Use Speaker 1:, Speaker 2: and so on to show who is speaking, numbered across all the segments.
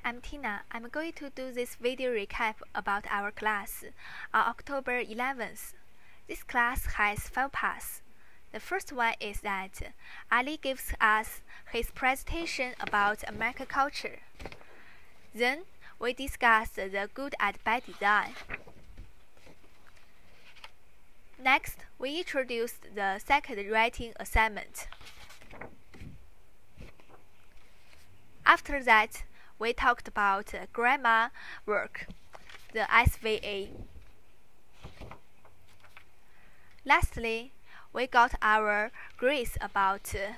Speaker 1: I'm Tina. I'm going to do this video recap about our class on October 11th. This class has 5 parts. The first one is that Ali gives us his presentation about American culture. Then we discuss the good and bad design. Next, we introduced the second writing assignment. After that, we talked about grammar work, the SVA. Lastly, we got our grades about the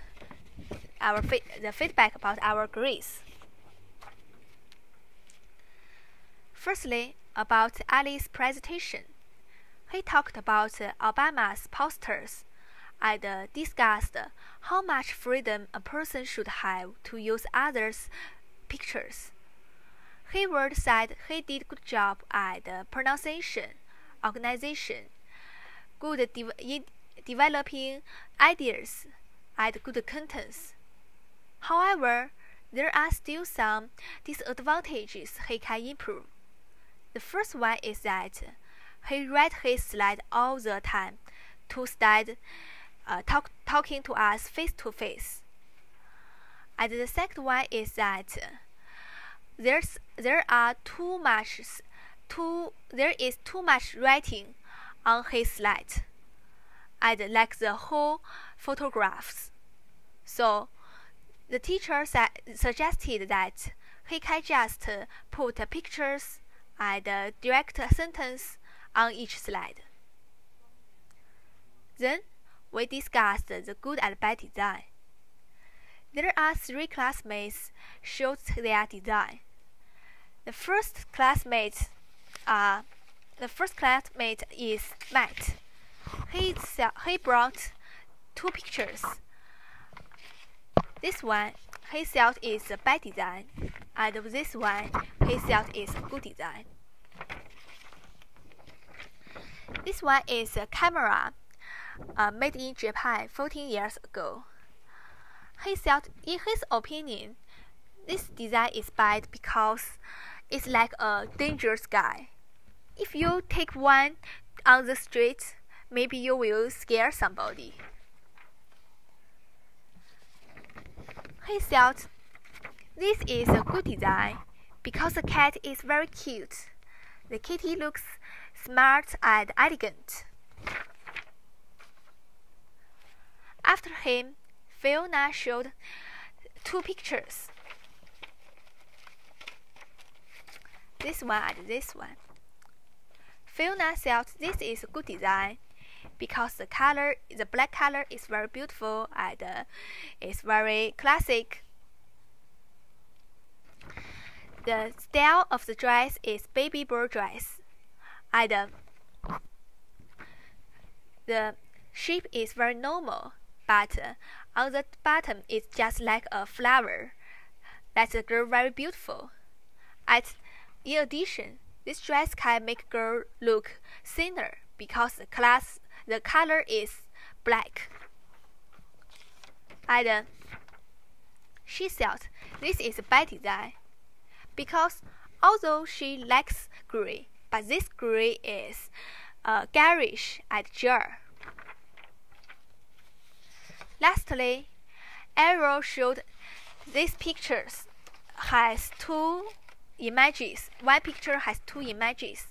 Speaker 1: feedback about our grades. Firstly, about Ali's presentation. He talked about Obama's posters and discussed how much freedom a person should have to use others' pictures. Hayward said he did a good job at pronunciation, organization, good in developing ideas, and good contents. However, there are still some disadvantages he can improve. The first one is that he read his slide all the time to instead talking to us face to face. And the second one is that there is too much writing on his slide, and like the whole photographs. So the teacher suggested that he can just put pictures and direct sentence on each slide. Then we discussed the good and bad design. There are 3 classmates showed their design. The first classmate is Matt. He brought 2 pictures. This one he thought is a bad design, and this one he thought is a good design. This one is a camera made in Japan 14 years ago. He thought, in his opinion, this design is bad because it's like a dangerous guy. If you take one on the street, maybe you will scare somebody. He thought this is a good design because the cat is very cute. The kitty looks smart and elegant. After him, Fiona showed 2 pictures. This one and this one. Fiona thought this is a good design because the black color is very beautiful and it's very classic. The style of the dress is baby bird dress, and the shape is very normal, but on the bottom it's just like a flower. That's a girl very beautiful. And in addition, this dress can make a girl look thinner because the color is black. And she thought this is a bad design because although she likes gray, but this gray is garish and jar. Lastly, Arrow showed these pictures has 2 images. One picture has 2 images.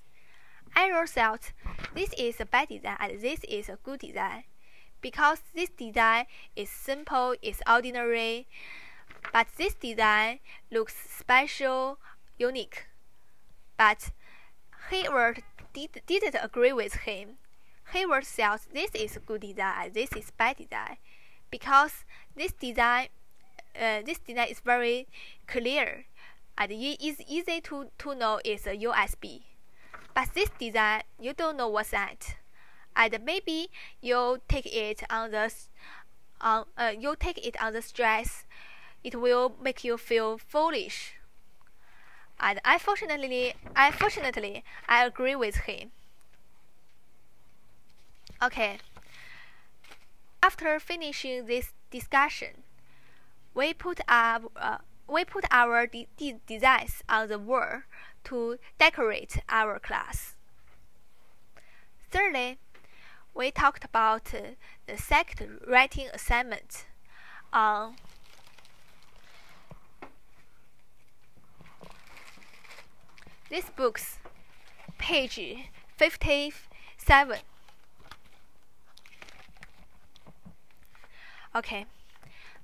Speaker 1: Arrow thought this is a bad design and this is a good design because this design is simple, is ordinary, but this design looks special, unique. But Hayward didn't agree with him. Hayward thought this is a good design and this is bad design because this design is very clear and it is easy to know it's a USB. But this design, you don't know what's that, and maybe you take it on the stress. It will make you feel foolish. And unfortunately, I agree with him. Okay. After finishing this discussion, we put up we put our designs on the wall to decorate our class. Thirdly, we talked about the second writing assignment on this book's page 57. Okay.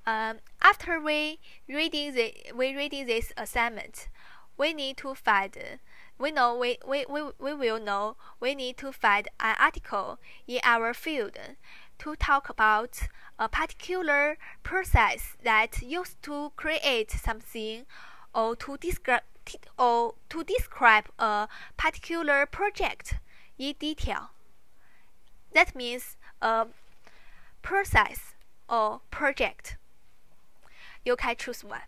Speaker 1: After we reading this assignment, we need to find. We will know we need to find an article in our field to talk about a particular process that used to create something or to describe a particular project in detail. That means a process or project. You can choose one.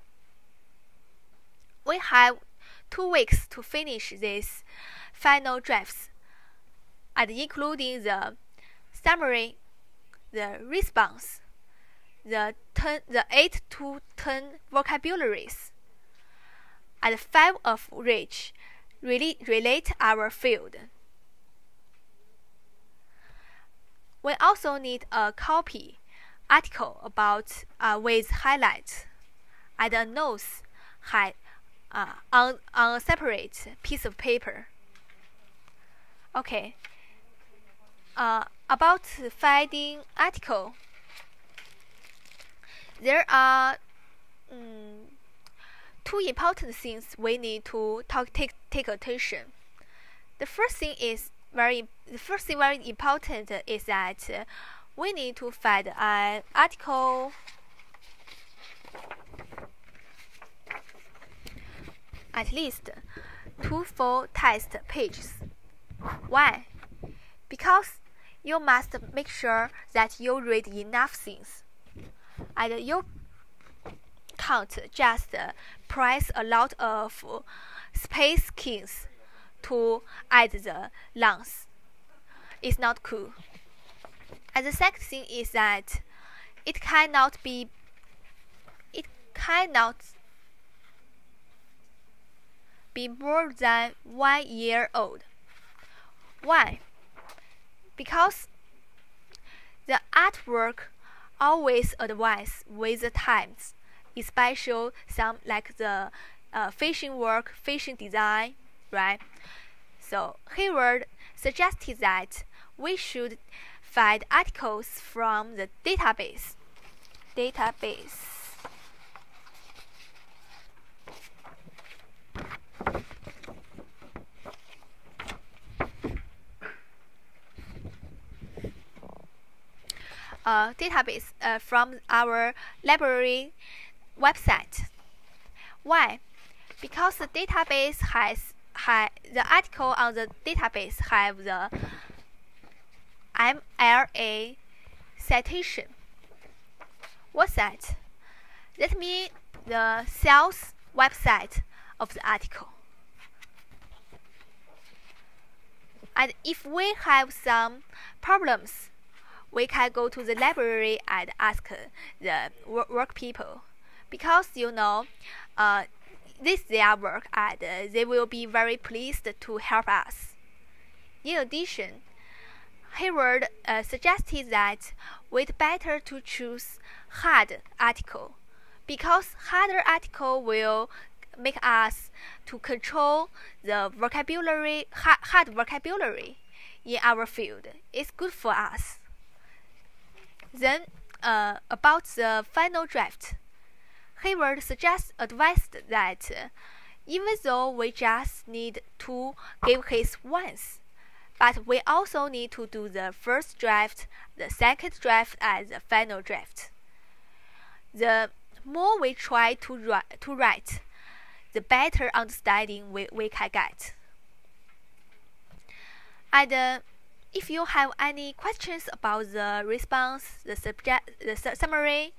Speaker 1: We have 2 weeks to finish these final drafts, and including the summary, the response, the 8 to 10 vocabularies, and 5 of which relate our field. We also need a copy article about with highlights and a notes on a separate piece of paper. Okay. About finding article, there are 2 important things we need to take attention. The first thing very important is that we need to find an article at least 2 full text pages. Why? Because you must make sure that you read enough things, and you can't just press a lot of space keys to add the length. It's not cool. And the second thing is that it cannot be more than 1 year old. Why? Because the artwork always advances with the times, especially some like the fashion design, right? So Hayward suggested that we should find articles from the database. From our library website. Why? Because the database the article on the database have the MLA citation. What's that? That means the sales website of the article. And if we have some problems, we can go to the library and ask the work people, because this is their work and they will be very pleased to help us. In addition, Hayward suggested that we'd better to choose hard article, because harder article will make us to control the hard vocabulary in our field. It's good for us. Then, about the final draft, Hayward advised that even though we just need to give his once, but we also need to do the first draft, the second draft, and the final draft. The more we try to write, the better understanding we can get. And if you have any questions about the response, the summary,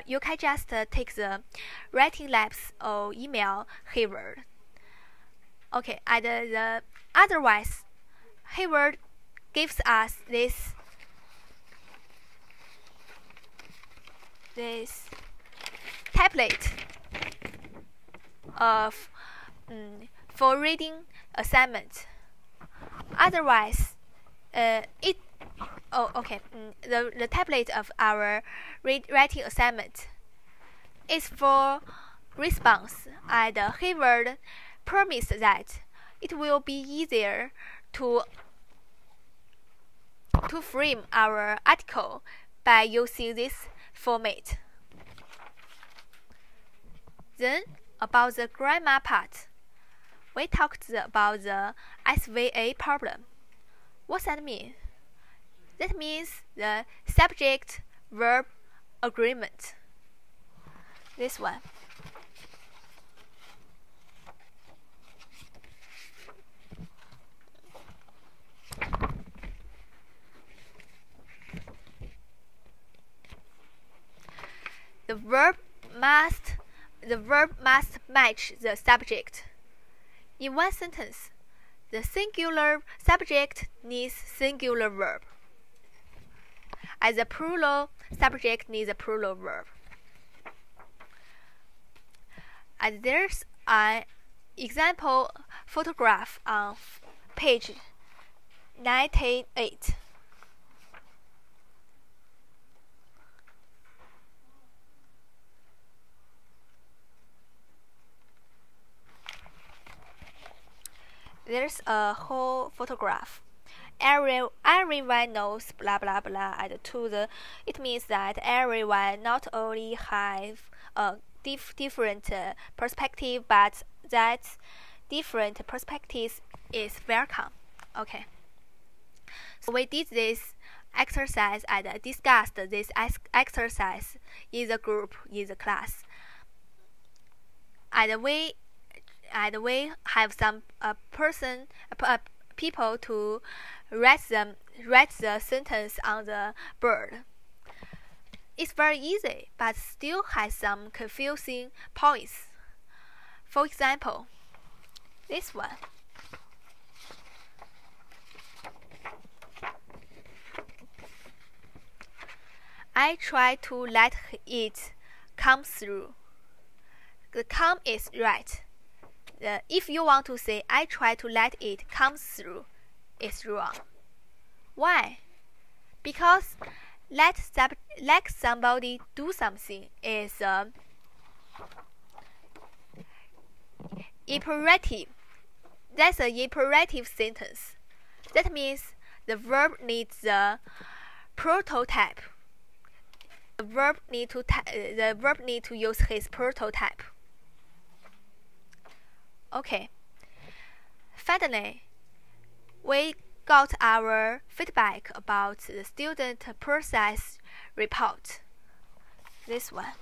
Speaker 1: you can just take the writing labs or email Hayward. Okay, and otherwise, Hayward gives us this tablet of for reading assignment. Otherwise, the tablet of our writing assignment is for response, and Hayward promised that it will be easier to frame our article by using this format. Then, about the grammar part, we talked about the SVA problem. What's that mean? That means the subject-verb agreement. This one. The verb must match the subject. In one sentence, the singular subject needs singular verb, and the plural subject needs a plural verb. And there's an example photograph on page 98. There's a whole photograph. Everyone knows blah blah blah, and it means that everyone not only have a different perspective, but that different perspectives is welcome. Okay. So we did this exercise and discussed this exercise in the group, in the class, and we have some people to write the sentence on the board. It's very easy, but still has some confusing points. For example, this one. I try to let it come through. The come is right. If you want to say I try to let it come through, it's wrong. Why? Because let somebody do something is imperative. That's an imperative sentence. That means the verb needs the prototype. The verb need to use his prototype. Okay. Finally, we got our feedback about the student process report. This one.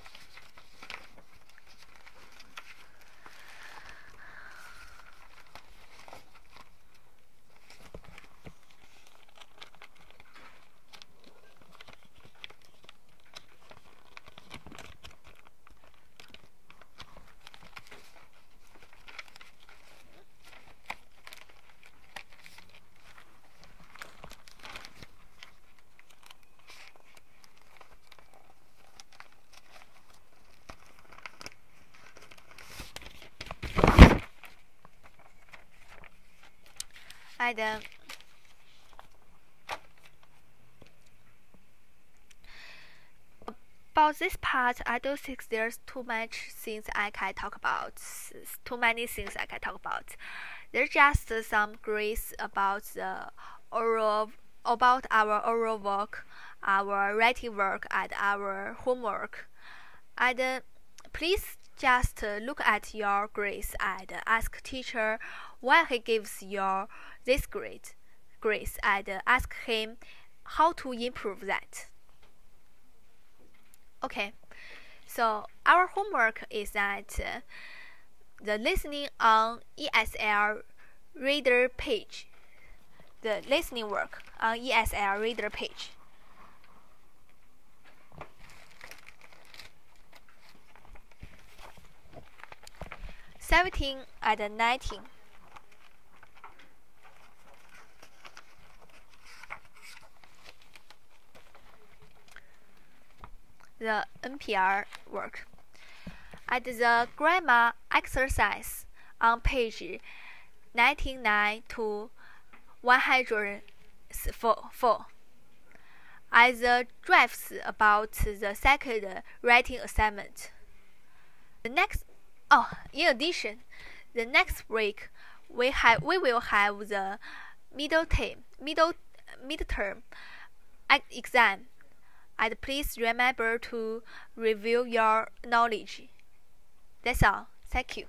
Speaker 1: And about this part, I don't think there's too many things I can talk about. There's just some grace about our oral work, our writing work, and our homework. And please just look at your grades and ask teacher why he gives you this grades, and ask him how to improve that. Okay, so our homework is that the listening on ESL reader page, the listening work on ESL reader page. (17) and 19. The NPR work. And the grammar exercise on page 99 to 104 as the drafts about the second writing assignment. In addition, the next week we will have the midterm exam, and please remember to review your knowledge. That's all. Thank you.